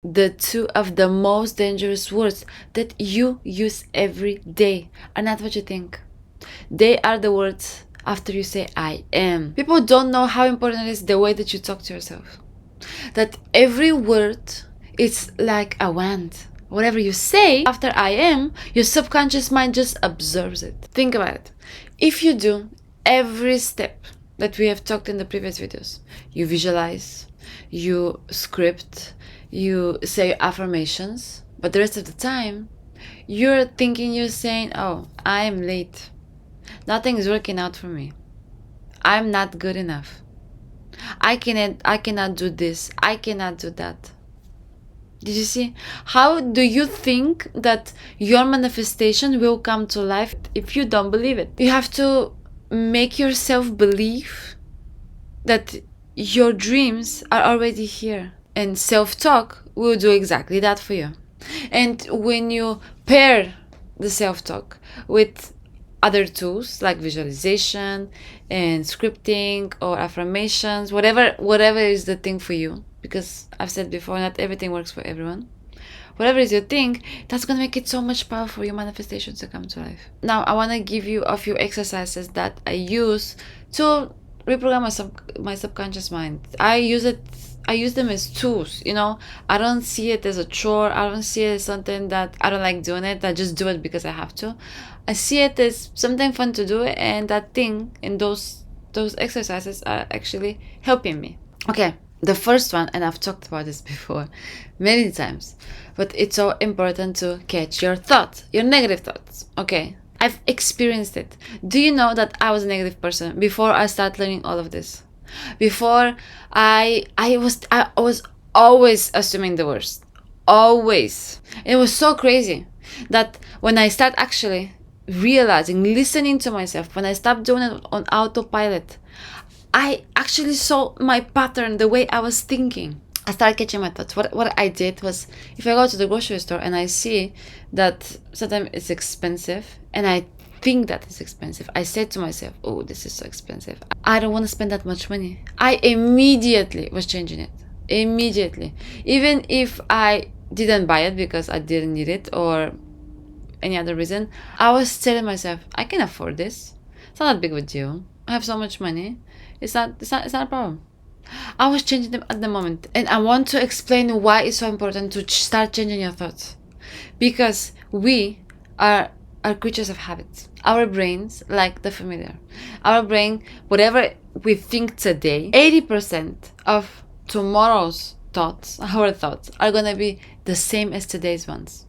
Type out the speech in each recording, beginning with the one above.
The two of the most dangerous words that you use every day are not what you think. They are the words after you say I am. People don't know how important it is the way that you talk to yourself. That every word is like a wand. Whatever you say after I am, your subconscious mind just absorbs it. Think about it. If you do every step that we have talked in the previous videos, you visualize, you script, you say affirmations, but the rest of the time, you're thinking, you're saying, oh, I am late. Nothing is working out for me. I'm not good enough. I cannot do this. I cannot do that. Did you see? How do you think that your manifestation will come to life if you don't believe it? You have to make yourself believe that your dreams are already here. And self-talk will do exactly that for you. And when you pair the self-talk with other tools like visualization and scripting or affirmations, whatever is the thing for you, because I've said before, not everything works for everyone. Whatever is your thing, that's gonna make it so much powerful for your manifestation to come to life. Now, I wanna give you a few exercises that I use to reprogram my subconscious mind. I use them as tools, I don't see it as a chore. I don't see it as something that I don't like doing it. I just do it because I have to. I see it as something fun to do, and that thing and those exercises are actually helping me. Okay, the first one, and I've talked about this before many times, but it's so important to catch your thoughts, your negative thoughts. Okay, I've experienced it. Do you know that I was a negative person before I started learning all of this? Before I was always assuming the worst. Always. It was so crazy that when I start actually realizing, listening to myself, when I stopped doing it on autopilot, I actually saw my pattern, the way I was thinking. I started catching my thoughts. What I did was, if I go to the grocery store and I see that sometimes it's expensive and I think that it's expensive, I said to myself, oh, this is so expensive. I don't want to spend that much money. I immediately was changing it. Immediately. Even if I didn't buy it because I didn't need it or any other reason, I was telling myself, I can afford this. It's not that big of a deal. I have so much money. It's not a problem. I was changing them at the moment, and I want to explain why it's so important to start changing your thoughts. Because we are creatures of habits. Our brains like the familiar. Our brain, whatever we think today, 80% of tomorrow's thoughts, our thoughts, are gonna be the same as today's ones.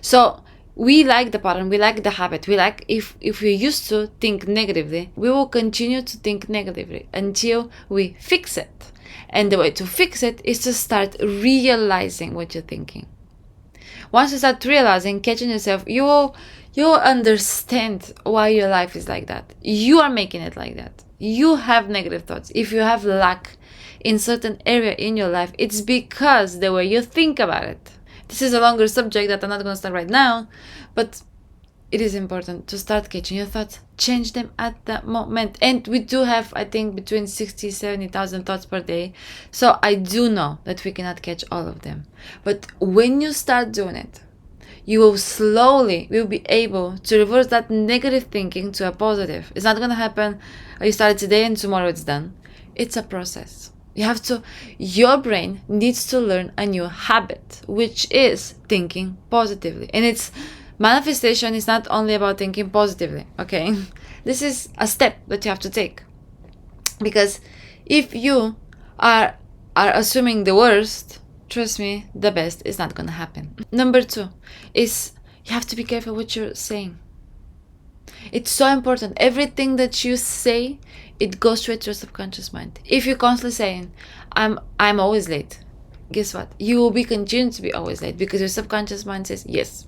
So we like the pattern, we like the habit, we like if we used to think negatively, we will continue to think negatively until we fix it. And the way to fix it is to start realizing what you're thinking. Once you start realizing, catching yourself, you'll understand why your life is like that. You are making it like that. You have negative thoughts. If you have lack in certain area in your life, it's because the way you think about it. This is a longer subject that I'm not going to start right now, but it is important to start catching your thoughts. Change them at that moment. And we do have, I think, between 60,000-70,000 thoughts per day. So I do know that we cannot catch all of them. But when you start doing it, you will be able to reverse that negative thinking to a positive. It's not going to happen, you started today and tomorrow it's done. It's a process. Your brain needs to learn a new habit, which is thinking positively. And manifestation is not only about thinking positively, okay? This is a step that you have to take. Because if you are assuming the worst, trust me, the best is not gonna happen. Number 2 is you have to be careful what you're saying. It's so important. Everything that you say, it goes straight to your subconscious mind. If you're constantly saying, I'm always late, guess what? You will be continuing to be always late because your subconscious mind says yes.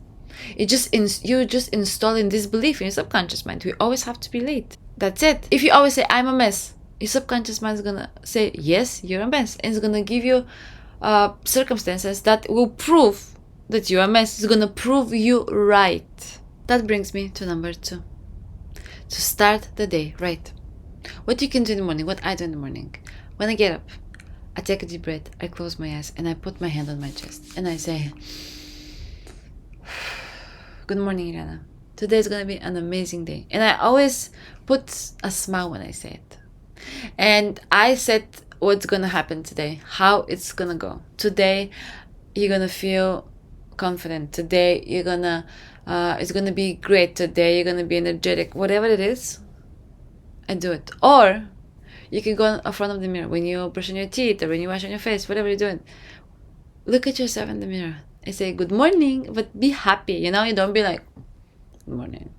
You're just installing this belief in your subconscious mind. We always have to be late. That's it. If you always say, I'm a mess, your subconscious mind is gonna say, yes, you're a mess. And it's gonna give you circumstances that will prove that you're a mess. It's gonna prove you right. That brings me to number 2. To start the day right. What you can do in the morning, what I do in the morning. When I get up, I take a deep breath, I close my eyes, and I put my hand on my chest, and I say, good morning, Iliyana. Today is going to be an amazing day. And I always put a smile when I say it. And I said what's going to happen today, how it's going to go. Today, you're going to feel confident. Today, you're going to, it's going to be great. Today, you're going to be energetic. Whatever it is, I do it. Or you can go in front of the mirror when you're brushing your teeth or when you're washing your face, whatever you're doing. Look at yourself in the mirror and say, good morning, but be happy. You don't be like, good morning.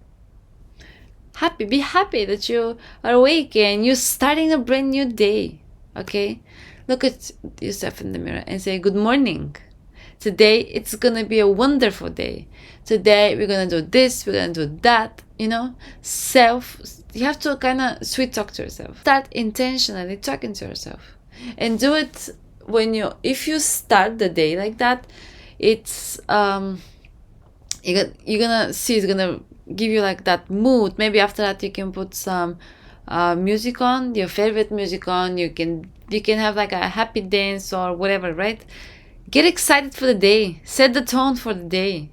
Be happy that you are awake and you're starting a brand new day. Okay? Look at yourself in the mirror and say, good morning. Today, it's going to be a wonderful day. Today, we're going to do this, we're going to do that. You have to kind of sweet talk to yourself. Start intentionally talking to yourself. And do it if you start the day like that, it's, you're going to see it's going to give you like that mood. Maybe after that you can put some music on, your favorite music on. You can have like a happy dance or whatever, right? Get excited for the day. Set the tone for the day.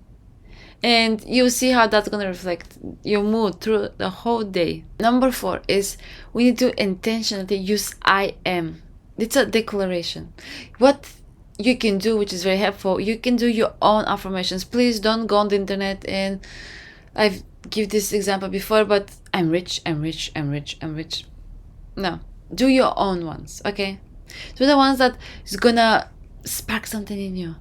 And you'll see how that's going to reflect your mood through the whole day. Number 4 is we need to intentionally use I am. It's a declaration. What you can do, which is very helpful, you can do your own affirmations. Please don't go on the internet and I've give this example before, but I'm rich, I'm rich, I'm rich, I'm rich. No, do your own ones, okay? Do the ones that is gonna spark something in you.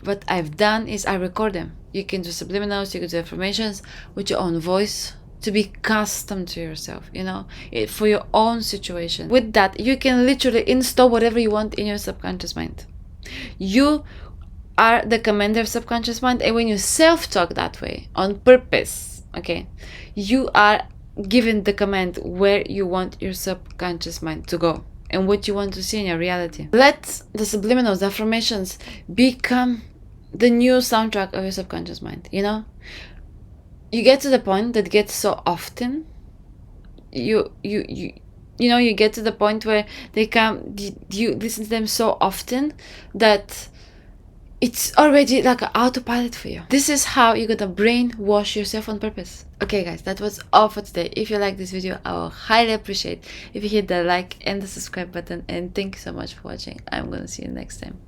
What I've done is I record them. You can do subliminals, you can do affirmations with your own voice to be custom to yourself, for your own situation. With that, you can literally install whatever you want in your subconscious mind. You are the commander of subconscious mind, and when you self-talk that way on purpose, okay, you are given the command where you want your subconscious mind to go and what you want to see in your reality. Let the subliminals, the affirmations, become the new soundtrack of your subconscious mind. You get to the point that gets so often, you get to the point where you listen to them so often that it's already like an autopilot for you. This is how you're gonna brainwash yourself on purpose. Okay guys, that was all for today. If you like this video, I will highly appreciate if you hit the like and the subscribe button, and thank you so much for watching. I'm gonna see you next time.